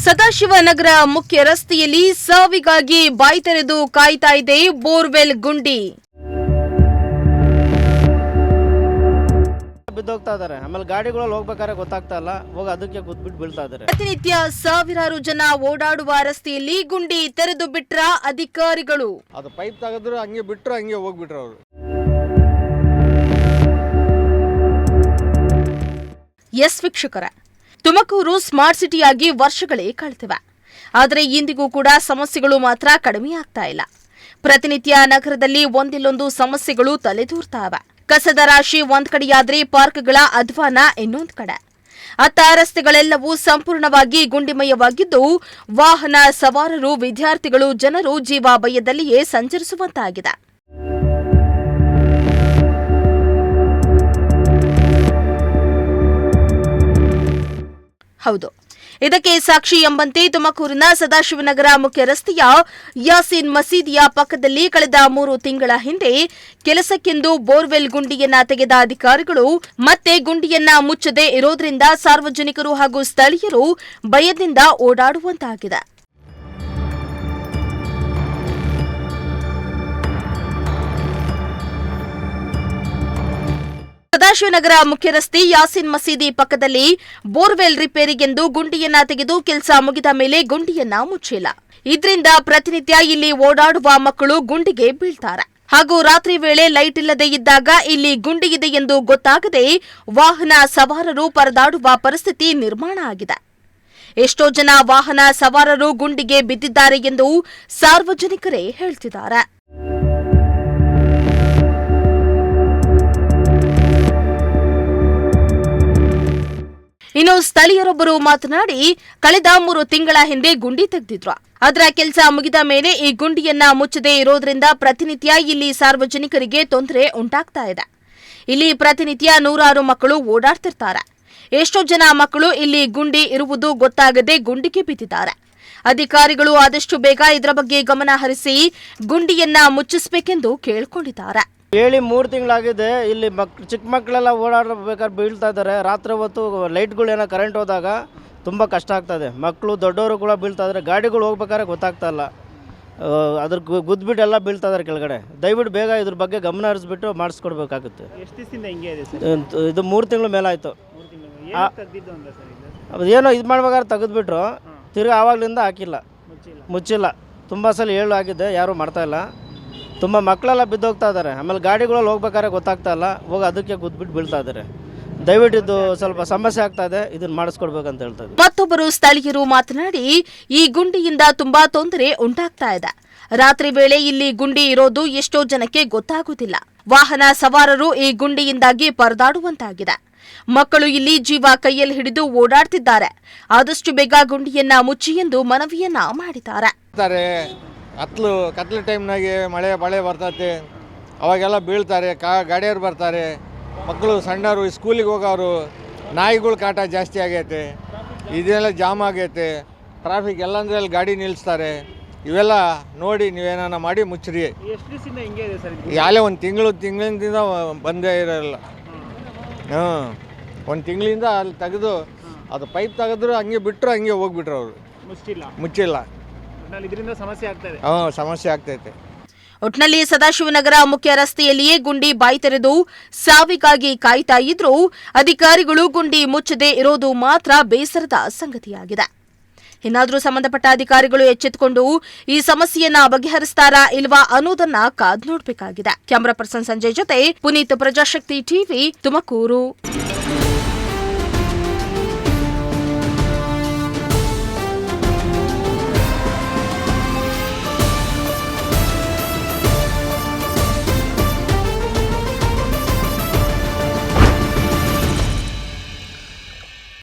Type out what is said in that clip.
ಸದಾಶಿವನಗರ ಮುಖ್ಯ ರಸ್ತೆಯಲ್ಲಿ ಸಾವಿಗಾಗಿ ಬಾಯಿ ತೆರೆದು ಕಾಯ್ತಾ ಇದೆ ಬೋರ್ವೆಲ್ ಗುಂಡಿ. ಬಿದ್ದೋಗ್ತಾ ಇದಾರೆ. ಆಮೇಲೆ ಗಾಡಿಗಳಲ್ಲಿ ಹೋಗ್ಬೇಕಾದ್ರೆ ಗೊತ್ತಾಗ್ತಾ ಇಲ್ಲ, ಹೋಗಿ ಅದಕ್ಕೆ ಗುದ್ಬಿಟ್ಟು ಬೀಳ್ತಾ ಇದಾರೆ. ಪ್ರತಿನಿತ್ಯ ಸಾವಿರಾರು ಜನ ಓಡಾಡುವ ರಸ್ತೆಯಲ್ಲಿ ಗುಂಡಿ ತೆರೆದು ಬಿಟ್ರ ಅಧಿಕಾರಿಗಳು. ಅದು ಪೈಪ್ ತೆಗೆದ್ರು ಹಂಗೆ ಬಿಟ್ರು, ಹಂಗೆ ಹೋಗ್ಬಿಟ್ರು ಅವರು. ಎಸ್ ವೀಕ್ಷಕರ, ತುಮಕೂರು ಸ್ಮಾರ್ಟ್ ಸಿಟಿಯಾಗಿ ವರ್ಷಗಳೇ ಕಳೆದಿವೆ. ಆದರೆ ಇಂದಿಗೂ ಕೂಡ ಸಮಸ್ಯೆಗಳು ಮಾತ್ರ ಕಡಿಮೆಯಾಗ್ತಾ ಇಲ್ಲ. ಪ್ರತಿನಿತ್ಯ ನಗರದಲ್ಲಿ ಒಂದಿಲ್ಲೊಂದು ಸಮಸ್ಯೆಗಳು ತಲೆದೂರ್ತಾವೆ. ಕಸದ ರಾಶಿ ಒಂದ್ ಕಡೆಯಾದ್ರೆ ಪಾರ್ಕ್ಗಳ ಅಧ್ವಾನ ಇನ್ನೊಂದ್ ಕಡೆ. ಅತ್ತ ರಸ್ತೆಗಳೆಲ್ಲವೂ ಸಂಪೂರ್ಣವಾಗಿ ಗುಂಡಿಮಯವಾಗಿದ್ದು ವಾಹನ ಸವಾರರು, ವಿದ್ಯಾರ್ಥಿಗಳು, ಜನರು ಜೀವ ಭಯದಲ್ಲಿಯೇ ಸಂಚರಿಸುವಂತಾಗಿದೆ. ಹೌದು, ಇದಕ್ಕೆ ಸಾಕ್ಷಿ ಎಂಬಂತೆ ತುಮಕೂರಿನ ಸದಾಶಿವನಗರ ಮುಖ್ಯ ರಸ್ತೆಯ ಯಾಸೀನ್ ಮಸೀದಿಯ ಪಕ್ಕದಲ್ಲಿ ಕಳೆದ 3 ತಿಂಗಳ ಹಿಂದೆ ಕೆಲಸಕ್ಕೆಂದು ಬೋರ್ವೆಲ್ ಗುಂಡಿಯನ್ನ ತೆಗೆದ ಅಧಿಕಾರಿಗಳು ಮತ್ತೆ ಗುಂಡಿಯನ್ನ ಮುಚ್ಚದೆ ಇರೋದ್ರಿಂದ ಸಾರ್ವಜನಿಕರು ಹಾಗೂ ಸ್ಥಳೀಯರು ಭಯದಿಂದ ಓಡಾಡುವಂತಾಗಿದೆ. ಸದಾಶಿವನಗರ ಮುಖ್ಯ ರಸ್ತೆ ಯಾಸೀನ್ ಮಸೀದಿ ಪಕ್ಕದಲ್ಲಿ ಬೋರ್ವೆಲ್ ರಿಪೇರಿಗೆಂದು ಗುಂಡಿಯನ್ನ ತೆಗೆದು ಕೆಲಸ ಮುಗಿದ ಮೇಲೆ ಗುಂಡಿಯನ್ನ ಮುಚ್ಚಿಲ್ಲ. ಇದರಿಂದ ಪ್ರತಿನಿತ್ಯ ಇಲ್ಲಿ ಓಡಾಡುವ ಮಕ್ಕಳು ಗುಂಡಿಗೆ ಬೀಳ್ತಾರೆ. ಹಾಗೂ ರಾತ್ರಿ ವೇಳೆ ಲೈಟ್ ಇಲ್ಲದೆ ಇದ್ದಾಗ ಇಲ್ಲಿ ಗುಂಡಿ ಇದೆ ಎಂದು ಗೊತ್ತಾಗದೆ ವಾಹನ ಸವಾರರು ಪರದಾಡುವ ಪರಿಸ್ಥಿತಿ ನಿರ್ಮಾಣ ಆಗಿದೆ. ಎಷ್ಟೋ ಜನ ವಾಹನ ಸವಾರರು ಗುಂಡಿಗೆ ಬಿದ್ದಿದ್ದಾರೆ ಎಂದು ಸಾರ್ವಜನಿಕರೇ ಹೇಳ್ತಿದ್ದಾರೆ. ಇನ್ನು ಸ್ಥಳೀಯರೊಬ್ಬರು ಮಾತನಾಡಿ, ಕಳೆದ 3 ತಿಂಗಳ ಹಿಂದೆ ಗುಂಡಿ ತೆಗೆದಿದ್ರು. ಅದರ ಕೆಲಸ ಮುಗಿದ ಮೇಲೆ ಈ ಗುಂಡಿಯನ್ನ ಮುಚ್ಚದೇ ಇರೋದ್ರಿಂದ ಪ್ರತಿನಿತ್ಯ ಇಲ್ಲಿ ಸಾರ್ವಜನಿಕರಿಗೆ ತೊಂದರೆ ಉಂಟಾಗ್ತಾ ಇದೆ. ಇಲ್ಲಿ ಪ್ರತಿನಿತ್ಯ ನೂರಾರು ಮಕ್ಕಳು ಓಡಾಡ್ತಿರ್ತಾರೆ. ಎಷ್ಟೋ ಜನ ಮಕ್ಕಳು ಇಲ್ಲಿ ಗುಂಡಿ ಇರುವುದು ಗೊತ್ತಾಗದೆ ಗುಂಡಿಗೆ ಬಿದ್ದಿದ್ದಾರೆ. ಅಧಿಕಾರಿಗಳು ಆದಷ್ಟು ಬೇಗ ಇದರ ಬಗ್ಗೆ ಗಮನ ಹರಿಸಿ ಗುಂಡಿಯನ್ನ ಮುಚ್ಚಿಸಬೇಕೆಂದು ಕೇಳಿಕೊಂಡಿದ್ದಾರೆ. ಹೇಳಿ 3 ತಿಂಗಳಾಗಿದೆ. ಇಲ್ಲಿ ಚಿಕ್ಕ ಮಕ್ಕಳೆಲ್ಲ ಓಡಾಡಬೇಕಾದ್ರೆ ಬೀಳ್ತಾ ಇದ್ದಾರೆ. ರಾತ್ರಿ ಹೊತ್ತು ಲೈಟ್ಗಳೇನೋ ಕರೆಂಟ್ ಹೋದಾಗ ತುಂಬ ಕಷ್ಟ ಆಗ್ತದೆ. ಮಕ್ಕಳು ದೊಡ್ಡವರು ಕೂಡ ಬೀಳ್ತಾ ಇದ್ದಾರೆ. ಗಾಡಿಗಳು ಹೋಗ್ಬೇಕಾದ್ರೆ ಗೊತ್ತಾಗ್ತಾ ಇಲ್ಲ, ಅದ್ರ ಗುದ್ಬಿಟ್ಟು ಎಲ್ಲ ಬೀಳ್ತಾ ಇದ್ದಾರೆ ಕೆಳಗಡೆ. ದಯವಿಟ್ಟು ಬೇಗ ಇದ್ರ ಬಗ್ಗೆ ಗಮನ ಹರಿಸ್ಬಿಟ್ಟು ಮಾಡಿಸ್ಕೊಡ್ಬೇಕಾಗುತ್ತೆ. ಎಷ್ಟು ದಿವಸದಿಂದ ಹಿಂಗೆ ಇದೆ ಸರ್? ಇದು 3 ತಿಂಗಳ ಮೇಲಾಯಿತು. ಏನೋ ಇದು ಮಾಡ್ಬೇಕಾದ್ರೆ ತೆಗೆದ್ಬಿಟ್ರು, ತಿರ್ಗಿ ಆವಾಗಲಿಂದ ಹಾಕಿಲ್ಲ, ಮುಚ್ಚಿಲ್ಲ. ತುಂಬ ಸಲ ಹೇಳು ಆಗಿದೆ, ಯಾರೂ ಮಾಡ್ತಾಯಿಲ್ಲ. ತುಂಬ ಮಕ್ಕಳೆಲ್ಲ ಬಿದ್ದೋಗ್ತಾ ಇದ್ದಾರೆ. ಆಮೇಲೆ ಗಾಡಿಗಳಲ್ಲಿ ಹೋಗ್ಬೇಕಾದ್ರೆ ಗೊತ್ತಾಗ್ತಾ ಇಲ್ಲ, ಹೋಗಿ ಅದಕ್ಕೆ ಗುದ್ಬಿಟ್ಟು ಬೀಳ್ತಾ ಇದ್ದಾರೆ. ದಯವಿಟ್ಟು ಇದು ಸ್ವಲ್ಪ ಸಮಸ್ಯೆ ಆಗ್ತಾ ಇದೆ, ಇದನ್ನ ಮಾಡಿಸ್ಕೊಡ್ಬೇಕಂತ ಹೇಳ್ತಾ ಇದ್ದಾರೆ. ಮತ್ತೊಬ್ಬರು ಸ್ಥಳೀಯರು ಮಾತನಾಡಿ, ಈ ಗುಂಡಿಯಿಂದ ತುಂಬಾ ತೊಂದರೆ ಉಂಟಾಗ್ತಾ ಇದೆ. ರಾತ್ರಿ ವೇಳೆ ಇಲ್ಲಿ ಗುಂಡಿ ಇರೋದು ಎಷ್ಟೋ ಜನಕ್ಕೆ ಗೊತ್ತಾಗುತ್ತಿಲ್ಲ. ವಾಹನ ಸವಾರರು ಈ ಗುಂಡಿಯಿಂದಾಗಿ ಪರದಾಡುವಂತಾಗಿದೆ. ಮಕ್ಕಳು ಇಲ್ಲಿ ಜೀವ ಕೈಯಲ್ಲಿ ಹಿಡಿದು ಓಡಾಡ್ತಿದ್ದಾರೆ. ಆದಷ್ಟು ಬೇಗ ಗುಂಡಿಯನ್ನ ಮುಚ್ಚಿ ಎಂದು ಮನವಿಯನ್ನ ಮಾಡಿದ್ದಾರೆ. ಕತ್ಲು ಟೈಮ್ನಾಗೆ ಮಳೆ ಬರ್ತೈತೆ, ಅವಾಗೆಲ್ಲ ಬೀಳ್ತಾರೆ. ಗಾಡಿಯವ್ರು ಬರ್ತಾರೆ, ಮಕ್ಕಳು ಸಣ್ಣವರು ಸ್ಕೂಲಿಗೆ ಹೋಗೋರು, ನಾಯಿಗಳು ಕಾಟ ಜಾಸ್ತಿ ಆಗೈತೆ, ಇದೆಲ್ಲ ಜಾಮ್ ಆಗೈತೆ. ಟ್ರಾಫಿಕ್ ಎಲ್ಲಂದ್ರೆ ಅಲ್ಲಿ ಗಾಡಿ ನಿಲ್ಲಿಸ್ತಾರೆ. ಇವೆಲ್ಲ ನೋಡಿ ನೀವೇನ ಮಾಡಿ ಮುಚ್ಚ್ರಿ. ಎಷ್ಟು ದಿವಸದಿಂದ ಹಿಂಗೆ ಇದೆ ಸರ್? ಯಾಲೇ ಒಂದು ತಿಂಗಳಿಂದ ಬಂದೇ ಇರೋಲ್ಲ. 1 ತಿಂಗಳಿಂದ ಅಲ್ಲಿ ತೆಗೆದು ಅದು ಪೈಪ್ ತೆಗೆದ್ರು ಹಂಗೆ ಬಿಟ್ಟರು, ಹಂಗೆ ಹೋಗ್ಬಿಟ್ರು ಅವರು. ಮುಚ್ಚಿಲ್ಲ. ಇದರಿಂದ ಸಮಸ್ಯೆ ಆಗ್ತಾ ಇದೆ. ಸಮಸ್ಯೆ ಆಗ್ತೈತೆ. ಒಟ್ನಲ್ಲಿ ಸದಾಶಿವನಗರ ಮುಖ್ಯ ರಸ್ತೆಯಲ್ಲಿಯೇ ಗುಂಡಿ ಬಾಯಿ ತೆರೆದು ಸಾವಿಗಾಗಿ ಕಾಯ್ತಾ ಇದ್ರೂ ಅಧಿಕಾರಿಗಳು ಗುಂಡಿ ಮುಚ್ಚದೆ ಇರೋದು ಮಾತ್ರ ಬೇಸರದ ಸಂಗತಿಯಾಗಿದೆ. ಇನ್ನಾದರೂ ಸಂಬಂಧಪಟ್ಟ ಅಧಿಕಾರಿಗಳು ಎಚ್ಚೆತ್ತುಕೊಂಡು ಈ ಸಮಸ್ಯೆಯನ್ನ ಬಗೆಹರಿಸ್ತಾರಾ ಇಲ್ವಾ ಅನ್ನೋದನ್ನ ಕಾದ್ ನೋಡಬೇಕಾಗಿದೆ. ಕ್ಯಾಮರಾ ಪರ್ಸನ್ ಸಂಜಯ್ ಜೊತೆ ಪುನೀತ್, ಪ್ರಜಾಶಕ್ತಿ ಟಿವಿ, ತುಮಕೂರು.